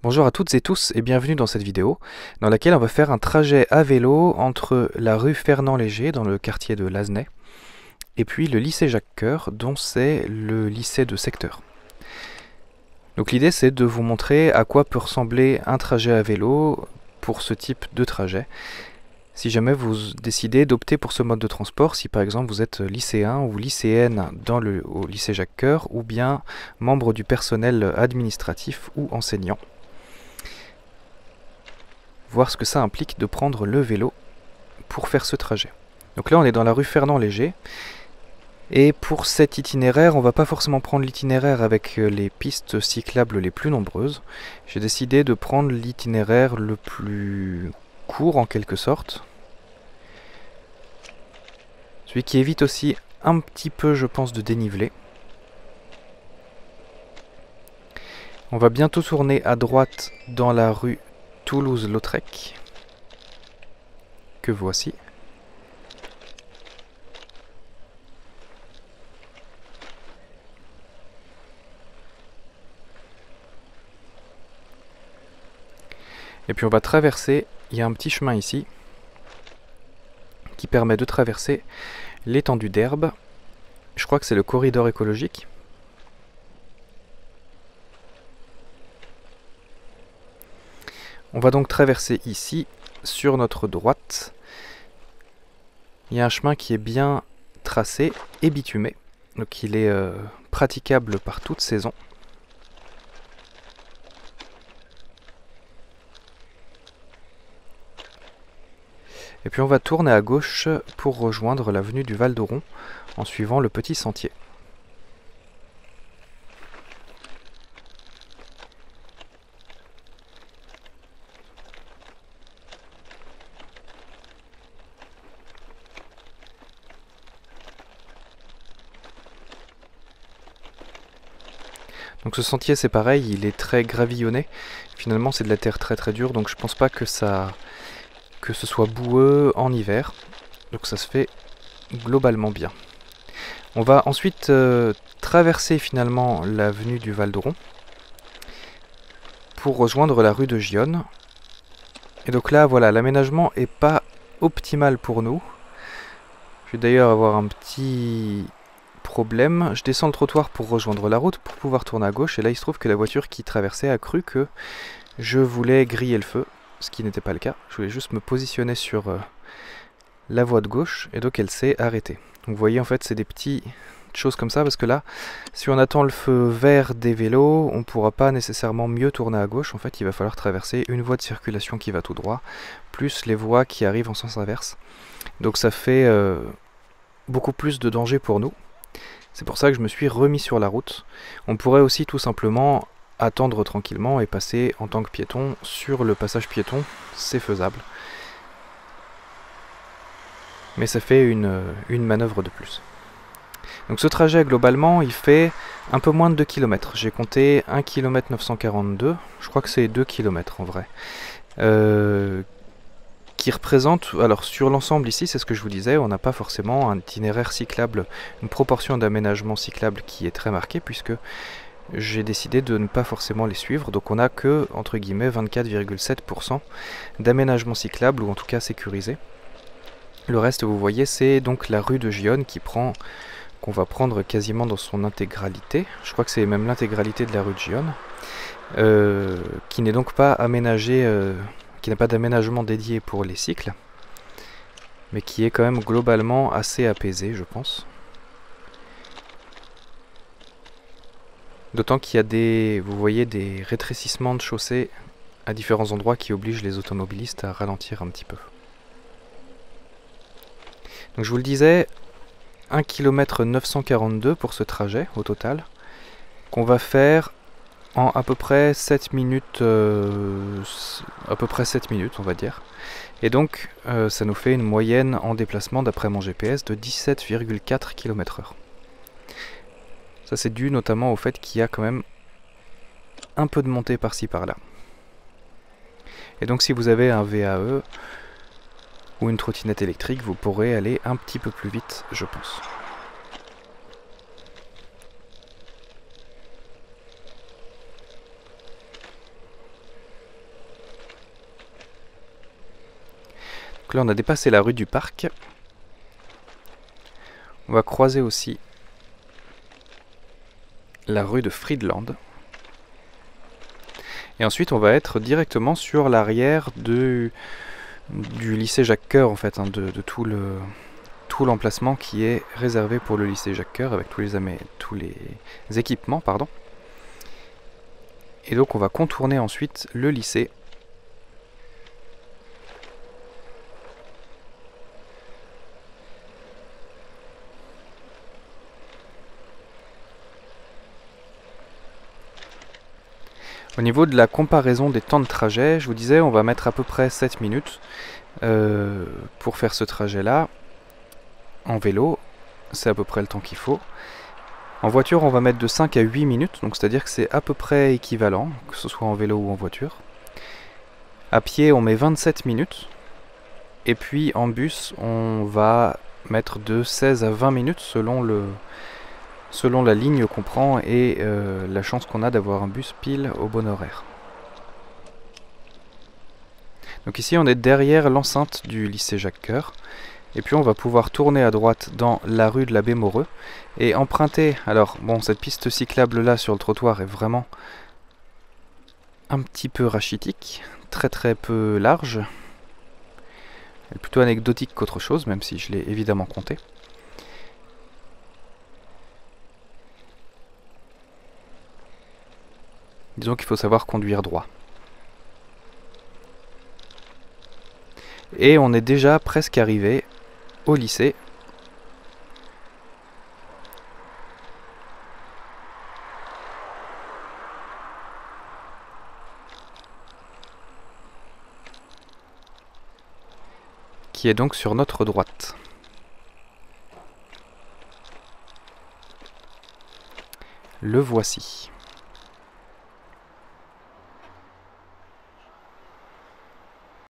Bonjour à toutes et tous et bienvenue dans cette vidéo dans laquelle on va faire un trajet à vélo entre la rue Fernand-Léger dans le quartier de Lasnais et puis le lycée Jacques-Cœur dont c'est le lycée de secteur. Donc l'idée c'est de vous montrer à quoi peut ressembler un trajet à vélo pour ce type de trajet. Si jamais vous décidez d'opter pour ce mode de transport, si par exemple vous êtes lycéen ou lycéenne au lycée Jacques-Cœur ou bien membre du personnel administratif ou enseignant. Voir ce que ça implique de prendre le vélo pour faire ce trajet. Donc là on est dans la rue Fernand-Léger et pour cet itinéraire on va pas forcément prendre l'itinéraire avec les pistes cyclables les plus nombreuses. J'ai décidé de prendre l'itinéraire le plus court en quelque sorte, celui qui évite aussi un petit peu je pense de dénivelé. On va bientôt tourner à droite dans la rue Toulouse-Lautrec que voici. Et puis on va traverser, il y a un petit chemin ici qui permet de traverser l'étendue d'herbe. Je crois que c'est le corridor écologique. On va donc traverser ici, sur notre droite. Il y a un chemin qui est bien tracé et bitumé, donc il est praticable par toute saison. Et puis on va tourner à gauche pour rejoindre l'avenue du Val d'Oron en suivant le petit sentier. Donc ce sentier c'est pareil, il est très gravillonné. Finalement c'est de la terre très dure, donc je pense pas que ce soit boueux en hiver. Donc ça se fait globalement bien. On va ensuite traverser finalement l'avenue du Val d'Oron pour rejoindre la rue de Gionne. Et donc là voilà, l'aménagement est pas optimal pour nous. Je vais d'ailleurs avoir un petit problème. Je descends le trottoir pour rejoindre la route pour pouvoir tourner à gauche et là il se trouve que la voiture qui traversait a cru que je voulais griller le feu, ce qui n'était pas le cas. Je voulais juste me positionner sur la voie de gauche et donc elle s'est arrêtée. Donc vous voyez en fait c'est des petites choses comme ça parce que là si on attend le feu vert des vélos on ne pourra pas nécessairement mieux tourner à gauche. En fait il va falloir traverser une voie de circulation qui va tout droit plus les voies qui arrivent en sens inverse. Donc ça fait beaucoup plus de danger pour nous. C'est pour ça que je me suis remis sur la route. On pourrait aussi tout simplement attendre tranquillement et passer en tant que piéton sur le passage piéton, c'est faisable. Mais ça fait une manœuvre de plus. Donc ce trajet globalement il fait un peu moins de 2 km. J'ai compté 1 km 942, je crois que c'est 2 km en vrai. Qui représente, alors sur l'ensemble ici, c'est ce que je vous disais, on n'a pas forcément un itinéraire cyclable, une proportion d'aménagement cyclable qui est très marquée, puisque j'ai décidé de ne pas forcément les suivre, donc on n'a que, entre guillemets, 24,7% d'aménagement cyclable, ou en tout cas sécurisé. Le reste, vous voyez, c'est donc la rue de Gionne qu'on va prendre quasiment dans son intégralité, je crois que c'est même l'intégralité de la rue de Gionne, qui n'est donc pas aménagée, qui n'a pas d'aménagement dédié pour les cycles, mais qui est quand même globalement assez apaisé, je pense. D'autant qu'il y a vous voyez, des rétrécissements de chaussée à différents endroits qui obligent les automobilistes à ralentir un petit peu. Donc je vous le disais, 1 km 942 pour ce trajet au total, qu'on va faire en à peu près 7 minutes, on va dire. Et donc, ça nous fait une moyenne en déplacement, d'après mon GPS, de 17,4 km/h. Ça, c'est dû notamment au fait qu'il y a quand même un peu de montée par-ci par-là. Et donc, si vous avez un VAE ou une trottinette électrique, vous pourrez aller un petit peu plus vite, je pense. là on a dépassé la rue du Parc. On va croiser aussi la rue de Friedland. Et ensuite on va être directement sur l'arrière du lycée Jacques-Cœur en fait, hein, de tout l'emplacement qui est réservé pour le lycée Jacques-Cœur avec tous les équipements, pardon. Et donc on va contourner ensuite le lycée. Au niveau de la comparaison des temps de trajet, je vous disais, on va mettre à peu près 7 minutes pour faire ce trajet-là. En vélo, c'est à peu près le temps qu'il faut. En voiture, on va mettre de 5 à 8 minutes, donc c'est-à-dire que c'est à peu près équivalent, que ce soit en vélo ou en voiture. À pied, on met 27 minutes. Et puis en bus, on va mettre de 16 à 20 minutes selon la ligne qu'on prend et la chance qu'on a d'avoir un bus pile au bon horaire. Donc ici on est derrière l'enceinte du lycée Jacques-Cœur et puis on va pouvoir tourner à droite dans la rue de l'Abbé Moreux et emprunter, alors bon, cette piste cyclable là sur le trottoir est vraiment un petit peu rachitique, très peu large. Elle est plutôt anecdotique qu'autre chose, même si je l'ai évidemment compté. Disons qu'il faut savoir conduire droit. Et on est déjà presque arrivé au lycée. Qui est donc sur notre droite. Le voici.